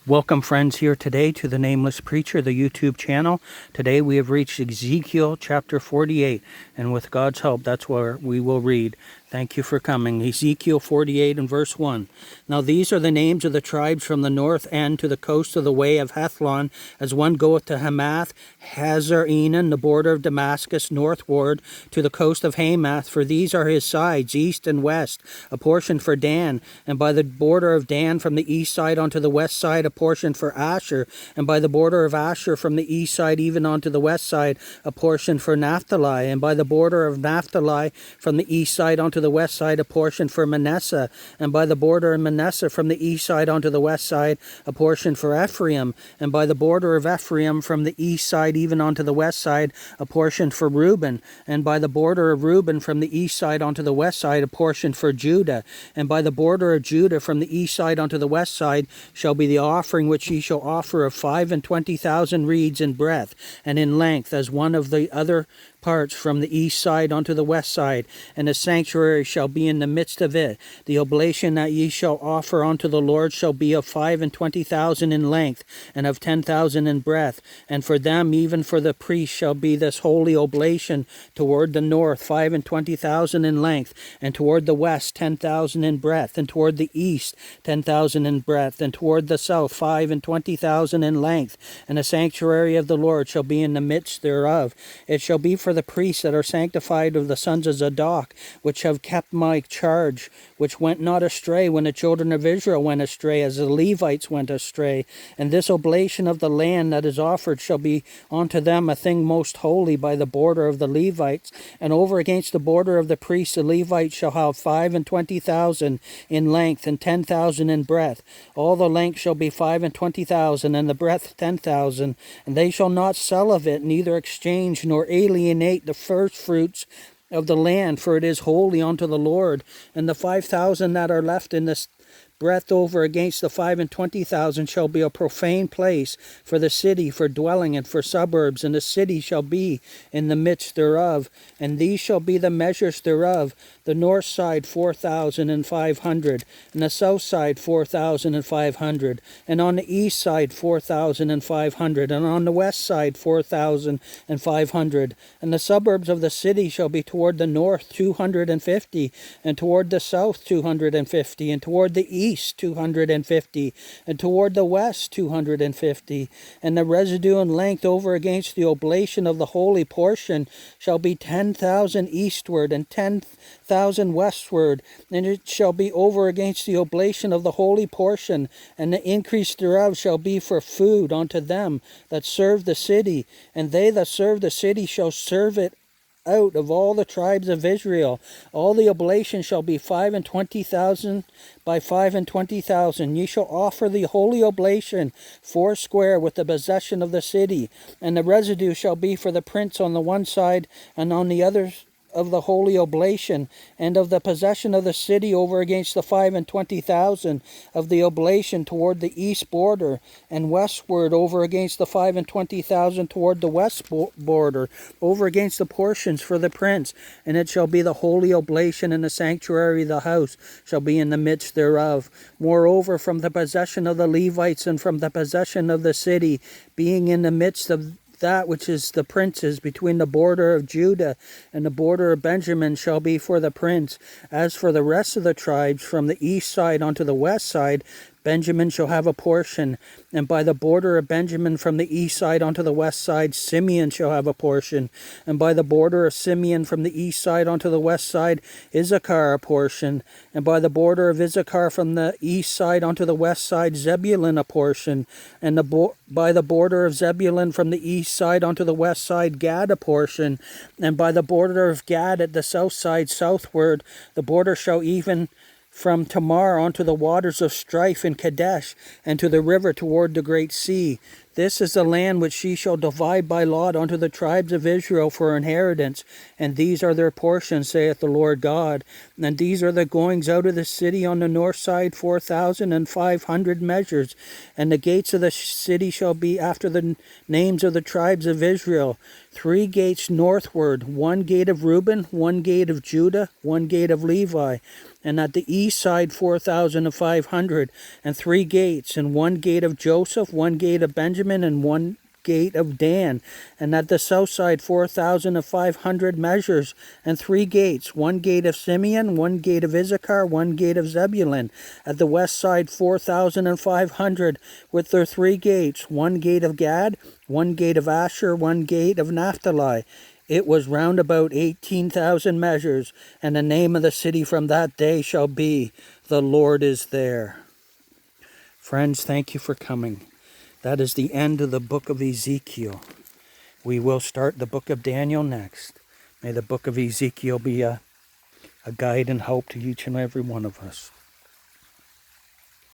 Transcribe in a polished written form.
Welcome, friends, here today to the Nameless Preacher, the YouTube channel. Today we have reached Ezekiel chapter 48, and with God's help, that's where we will read. Thank you for coming. Ezekiel 48 and verse 1. Now these are the names of the tribes from the north end to the coast of the way of Hethlon, as one goeth to Hamath, Hazar Enan, the border of Damascus, northward to the coast of Hamath. For these are his sides, east and west, a portion for Dan, and by the border of Dan from the east side onto the west side, a portion for Asher, and by the border of Asher from the east side even onto the west side, a portion for Naphtali, and by the border of Naphtali from the east side onto the west side, a portion for Manasseh, and by the border of Manasseh from the east side onto the west side, a portion for Ephraim, and by the border of Ephraim from the east side even onto the west side, a portion for Reuben, and by the border of Reuben from the east side onto the west side, a portion for Judah, and by the border of Judah from the east side onto the west side shall be the offering which ye shall offer of 25,000 reeds in breadth and in length, as one of the other parts from the east side unto the west side, and the sanctuary shall be in the midst of it. The oblation that ye shall offer unto the Lord shall be of 25,000 in length, and of 10,000 in breadth. And for them, even for the priests, shall be this holy oblation toward the north 25,000 in length, and toward the west 10,000 in breadth, and toward the east 10,000 in breadth, and toward the south 25,000 in length. And the sanctuary of the Lord shall be in the midst thereof. It shall be for the priests that are sanctified of the sons of Zadok, which have kept my charge, which went not astray when the children of Israel went astray, as the Levites went astray. And this oblation of the land that is offered shall be unto them a thing most holy by the border of the Levites. And over against the border of the priests the Levites shall have 25,000 in length, and 10,000 in breadth. All the length shall be 25,000, and the breadth 10,000. And they shall not sell of it, neither exchange nor alienate the first fruits of the land, for it is holy unto the Lord. And the 5,000 that are left in this breadth over against the 25,000 shall be a profane place for the city, for dwelling, and for suburbs, and the city shall be in the midst thereof. And these shall be the measures thereof: the north side 4,500, and the south side 4,500, and on the east side 4,500, and on the west side 4,500. And the suburbs of the city shall be toward the north 250, and toward the south 250, and toward the east 250, and toward the west 250. And the residue in length over against the oblation of the holy portion shall be 10,000 eastward, and 10,000 westward. And it shall be over against the oblation of the holy portion, and the increase thereof shall be for food unto them that serve the city. And they that serve the city shall serve it out of all the tribes of Israel. All the oblation shall be 25,000 by 25,000. Ye shall offer the holy oblation foursquare with the possession of the city, and the residue shall be for the prince on the one side, and on the other of the holy oblation, and of the possession of the city over against the 25,000 of the oblation toward the east border, and westward over against the 25,000 toward the west border, over against the portions for the prince. And it shall be the holy oblation, and the sanctuary of the house shall be in the midst thereof. Moreover, from the possession of the Levites and from the possession of the city, being in the midst of that which is the prince's, between the border of Judah and the border of Benjamin, shall be for the prince. As for the rest of the tribes, from the east side unto the west side, Benjamin shall have a portion. And by the border of Benjamin from the east side unto the west side, Simeon shall have a portion. And by the border of Simeon from the east side unto the west side, Issachar a portion. And by the border of Issachar from the east side unto the west side, Zebulun a portion. And by the border of Zebulun from the east side unto the west side, Gad a portion. And by the border of Gad at the south side southward, the border shall even from Tamar unto the waters of strife in Kadesh, and to the river toward the great sea. This is the land which she shall divide by lot unto the tribes of Israel for inheritance, and these are their portions, saith the Lord God. And these are the goings out of the city on the north side, 4,500 measures. And the gates of the city shall be after the names of the tribes of Israel. 3 gates northward, 1 gate of Reuben, 1 gate of Judah, 1 gate of Levi. And at the east side 4,500, and 3 gates, and 1 gate of Joseph, 1 gate of Benjamin, and 1 gate of Dan. And at the south side 4,500 measures, and 3 gates, 1 gate of Simeon, 1 gate of Issachar, 1 gate of Zebulun. At the west side 4,500, with their 3 gates, 1 gate of Gad, 1 gate of Asher, 1 gate of Naphtali. It was round about 18,000 measures, and the name of the city from that day shall be, The Lord is there. Friends, thank you for coming. That is the end of the book of Ezekiel. We will start the book of Daniel next. May the book of Ezekiel be a guide and hope to each and every one of us.